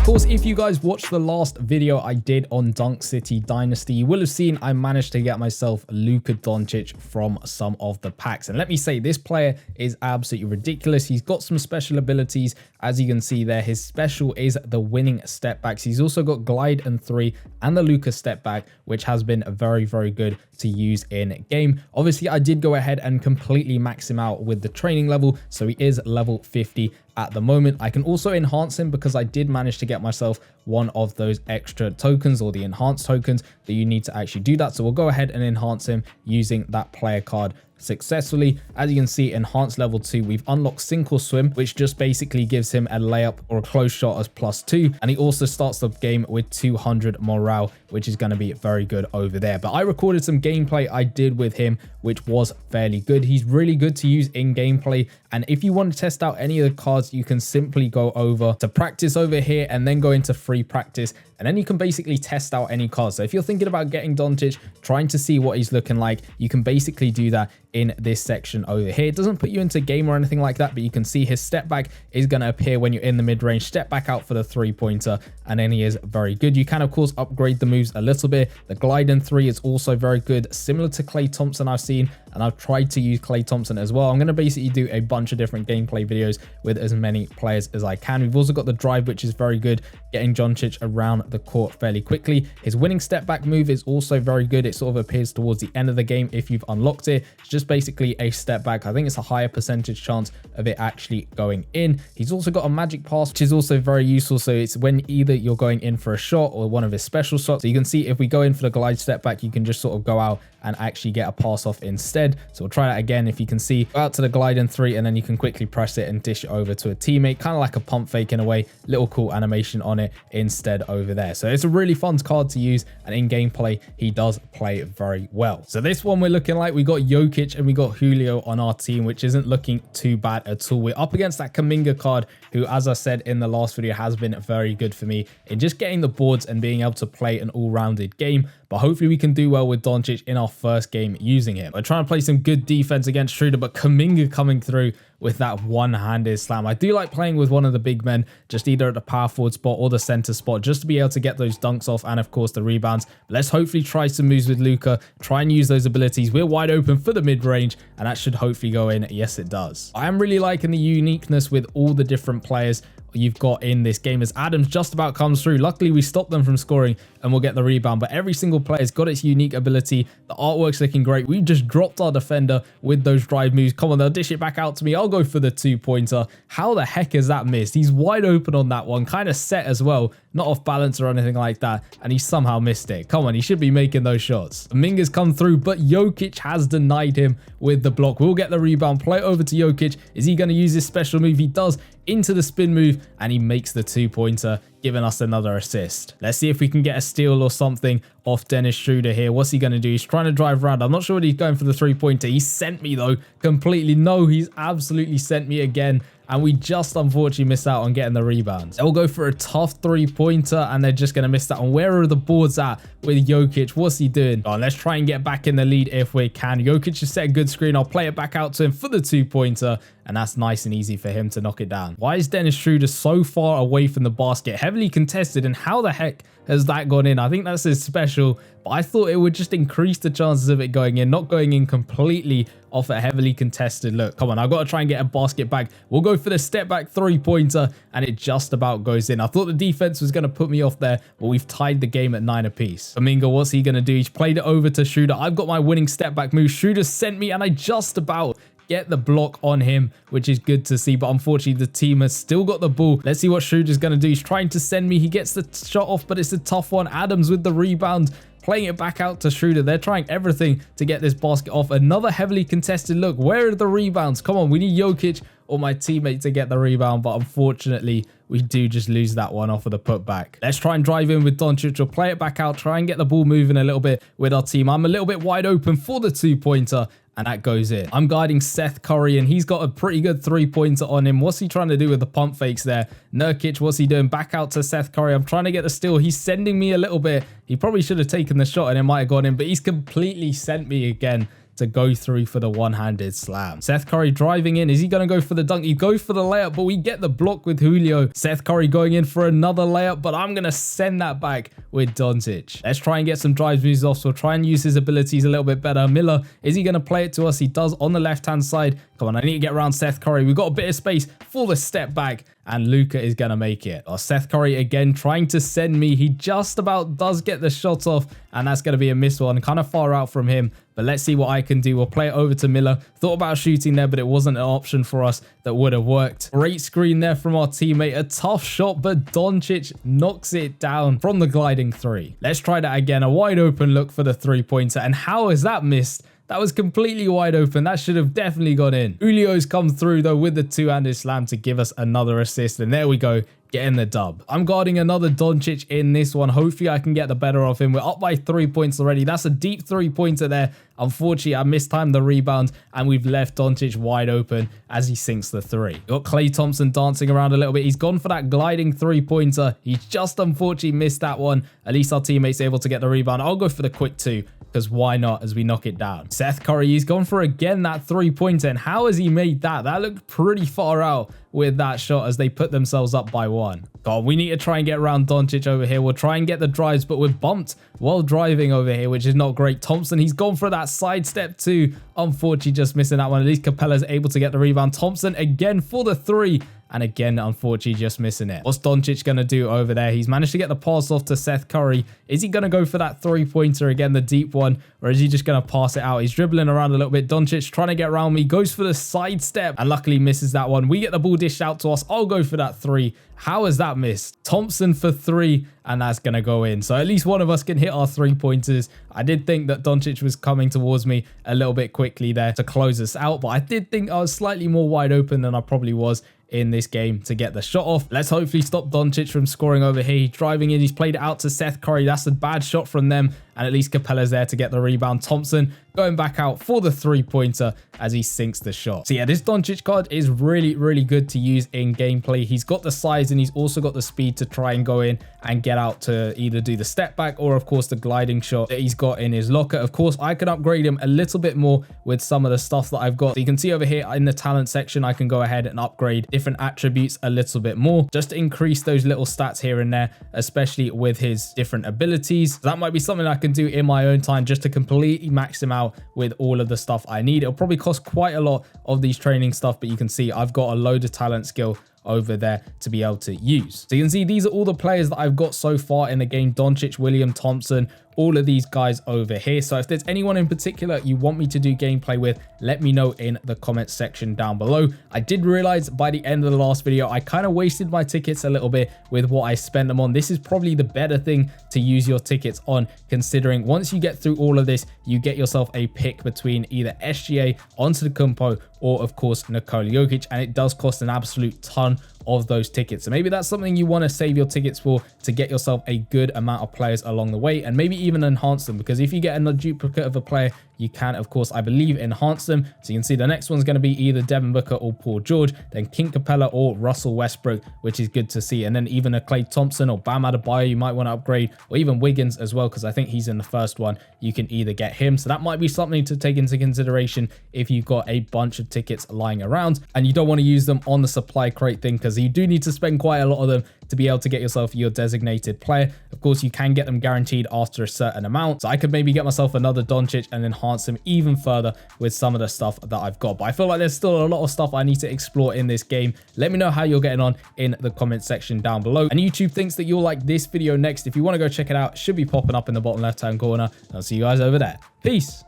Of course, if you guys watched the last video I did on Dunk City Dynasty, you will have seen I managed to get myself Luka Doncic from some of the packs. And let me say, this player is absolutely ridiculous. He's got some special abilities. As you can see there, his special is the winning step backs. He's also got glide and 3 and the Luka step back, which has been very, very good to use in game. Obviously, I did go ahead and completely max him out with the training level, so he is level 50 at the moment. I can also enhance him because I did manage to get myself one of those extra tokens, or the enhanced tokens that you need to actually do that. So we'll go ahead and enhance him using that player card successfully. As you can see, enhanced level 2, we've unlocked sink or swim, which just basically gives him a layup or a close shot as +2, and he also starts the game with 200 morale, which is going to be very good over there. But I recorded some gameplay I did with him, which was fairly good. He's really good to use in gameplay, and if you want to test out any of the cards, you can simply go over to practice over here and then go into free practice, and then you can basically test out any cards. So if you're thinking about getting Doncic, trying to see what he's looking like, you can basically do that in this section over here. It doesn't put you into game or anything like that, but you can see his step back is going to appear when you're in the mid-range, step back out for the 3-pointer, and then he is very good. You can of course upgrade the moves a little bit. The glide and 3 is also very good, similar to Klay Thompson I've seen, and I've tried to use Klay Thompson as well. I'm going to basically do a bunch of different gameplay videos with as many players as I can. We've also got the drive, which is very good, getting Doncic around the court fairly quickly. His winning step back move is also very good. It sort of appears towards the end of the game if you've unlocked it. It's just basically a step back. I think it's a higher percentage chance of it actually going in. He's also got a magic pass, which is also very useful. So it's when either you're going in for a shot or one of his special shots. So you can see if we go in for the glide step back, you can just sort of go out and actually get a pass off instead. So we'll try that again. If you can see, go out to the glide and 3, and then you can quickly press it and dish it over to a teammate, kind of like a pump fake in a way. Little cool animation on it instead over there. So it's a really fun card to use, and in gameplay he does play very well. So this one, we're looking like we got Jokic and we got Julio on our team, which isn't looking too bad at all. We're up against that Kuminga card, who, as I said in the last video, has been very good for me in just getting the boards and being able to play an all-rounded game. But hopefully we can do well with Doncic in our first game using him. We're trying to play some good defense against Schroeder, but Kuminga coming through with that one-handed slam. I do like playing with one of the big men, just either at the power forward spot or the center spot, just to be able to get those dunks off and of course the rebounds. But let's hopefully try some moves with Luka, try and use those abilities. We're wide open for the mid-range, and that should hopefully go in. Yes, it does. I am really liking the uniqueness with all the different players you've got in this game, as Adams just about comes through. Luckily we stopped them from scoring and we'll get the rebound, but every single player's got its unique ability. The artwork's looking great. We've just dropped our defender with those drive moves. Come on, they'll dish it back out to me. I'll go for the 2-pointer. How the heck is that missed? He's wide open on that one, kind of set as well, not off balance or anything like that, and he somehow missed it. Come on, he should be making those shots. Minga's come through, but Jokic has denied him with the block. We'll get the rebound, play it over to Jokic. Is he going to use his special move? He does, into the spin move, and he makes the 2-pointer, giving us another assist. Let's see if we can get a steal or something off Dennis Schroeder here. What's he going to do? He's trying to drive around. I'm not sure what he's going for the 3-pointer. He sent me though completely. No, he's absolutely sent me again. And we just unfortunately missed out on getting the rebounds. They'll go for a tough 3-pointer and they're just going to miss that one. Where are the boards at with Jokic? What's he doing? Oh, let's try and get back in the lead if we can. Jokic just set a good screen. I'll play it back out to him for the 2-pointer. And that's nice and easy for him to knock it down. Why is Dennis Schroeder so far away from the basket? Heavily contested, and how the heck has that gone in? I think that's his special, but I thought it would just increase the chances of it going in, not going in completely off a heavily contested look. Come on, I've got to try and get a basket back. We'll go for the step back 3-pointer, and it just about goes in. I thought the defense was going to put me off there, but we've tied the game at 9 apiece. Kuminga, what's he going to do? He's played it over to Schroeder. I've got my winning step back move. Schroeder sent me, and I just about get the block on him, which is good to see, but unfortunately the team has still got the ball. Let's see what Schroeder's going to do. He's trying to send me. He gets the shot off, but it's a tough one. Adams with the rebound, playing it back out to Schroeder. They're trying everything to get this basket off. Another heavily contested look. Where are the rebounds? Come on, we need Jokic or my teammate to get the rebound, but unfortunately we do just lose that one off of the putback. Let's try and drive in with Doncic. We'll play it back out, try and get the ball moving a little bit with our team. I'm a little bit wide open for the 2-pointer, and that goes in. I'm guarding Seth Curry, and he's got a pretty good 3-pointer on him. What's he trying to do with the pump fakes there? Nurkic, what's he doing? Back out to Seth Curry. I'm trying to get the steal. He's sending me a little bit. He probably should have taken the shot and it might have gone in, but he's completely sent me again to go through for the one-handed slam. Seth Curry driving in. Is he going to go for the dunk? He goes for the layup, but we get the block with Julio. Seth Curry going in for another layup, but I'm going to send that back with Doncic. Let's try and get some drives moves off. So we'll try and use his abilities a little bit better. Miller, is he going to play it to us? He does on the left-hand side. Come on, I need to get around Seth Curry. We've got a bit of space for the step back, and Luka is going to make it. Seth Curry again trying to send me. He just about does get the shot off, and that's going to be a miss one. Kind of far out from him, but let's see what I can do. We'll play it over to Miller. Thought about shooting there, but it wasn't an option for us that would have worked. Great screen there from our teammate. A tough shot, but Doncic knocks it down from the gliding three. Let's try that again. A wide open look for the three-pointer, and how is that missed? That was completely wide open. That should have definitely gone in. Julio's come through though with the two-handed slam to give us another assist. And there we go, getting the dub. I'm guarding another Doncic in this one. Hopefully I can get the better of him. We're up by 3 points already. That's a deep three-pointer there. Unfortunately, I mistimed the rebound and we've left Doncic wide open as he sinks the three. Got Klay Thompson dancing around a little bit. He's gone for that gliding three-pointer. He's just unfortunately missed that one. At least our teammate's able to get the rebound. I'll go for the quick two, because why not, as we knock it down. Seth Curry, he's gone for again that three-pointer, and how has he made that? That looked pretty far out with that shot as they put themselves up by one. God, we need to try and get around Doncic over here. We'll try and get the drives, but we're bumped while driving over here, which is not great. Thompson, he's gone for that sidestep too. Unfortunately, just missing that one. At least Capella's able to get the rebound. Thompson again for the three. And again, unfortunately, just missing it. What's Doncic going to do over there? He's managed to get the pass off to Seth Curry. Is he going to go for that three-pointer again, the deep one? Or is he just going to pass it out? He's dribbling around a little bit. Doncic trying to get around me. Goes for the sidestep and luckily misses that one. We get the ball dished out to us. I'll go for that three. How is that missed? Thompson for three, and that's going to go in. So at least one of us can hit our three-pointers. I did think that Doncic was coming towards me a little bit quickly there to close us out, but I did think I was slightly more wide open than I probably was in this game to get the shot off. Let's hopefully stop Doncic from scoring over here. He's driving in. He's played it out to Seth Curry. That's a bad shot from them. And at least Capella's there to get the rebound. Thompson going back out for the three-pointer as he sinks the shot. So yeah, this Doncic card is really, really good to use in gameplay. He's got the size and he's also got the speed to try and go in and get out to either do the step back or of course the gliding shot that he's got in his locker. Of course, I can upgrade him a little bit more with some of the stuff that I've got. So you can see over here in the talent section, I can go ahead and upgrade different attributes a little bit more just to increase those little stats here and there, especially with his different abilities. So that might be something I can do in my own time just to completely max him out with all of the stuff I need. It'll probably cost quite a lot of these training stuff, but you can see I've got a load of talent skill over there to be able to use. So you can see these are all the players that I've got so far in the game: Doncic, William, Thompson, all of these guys over here. So if there's anyone in particular you want me to do gameplay with, let me know in the comment section down below. I did realize by the end of the last video, I kind of wasted my tickets a little bit with what I spent them on. This is probably the better thing to use your tickets on, considering once you get through all of this, you get yourself a pick between either SGA, Antetokounmpo, or of course Nikola Jokic, and it does cost an absolute ton of those tickets. So maybe that's something you want to save your tickets for, to get yourself a good amount of players along the way, and maybe even enhance them, because if you get a duplicate of a player, you can of course, I believe, enhance them. So you can see the next one's going to be either Devin Booker or Paul George, then Clint Capella or Russell Westbrook, which is good to see. And then even a Klay Thompson or Bam Adebayo you might want to upgrade, or even Wiggins as well, because I think he's in the first one. You can either get him. So that might be something to take into consideration if you've got a bunch of tickets lying around and you don't want to use them on the supply crate thing, because you do need to spend quite a lot of them to be able to get yourself your designated player. Of course, you can get them guaranteed after a certain amount. So I could maybe get myself another Doncic and enhance him even further with some of the stuff that I've got. But I feel like there's still a lot of stuff I need to explore in this game. Let me know how you're getting on in the comment section down below. And YouTube thinks that you'll like this video next. If you want to go check it out, it should be popping up in the bottom left-hand corner. I'll see you guys over there. Peace.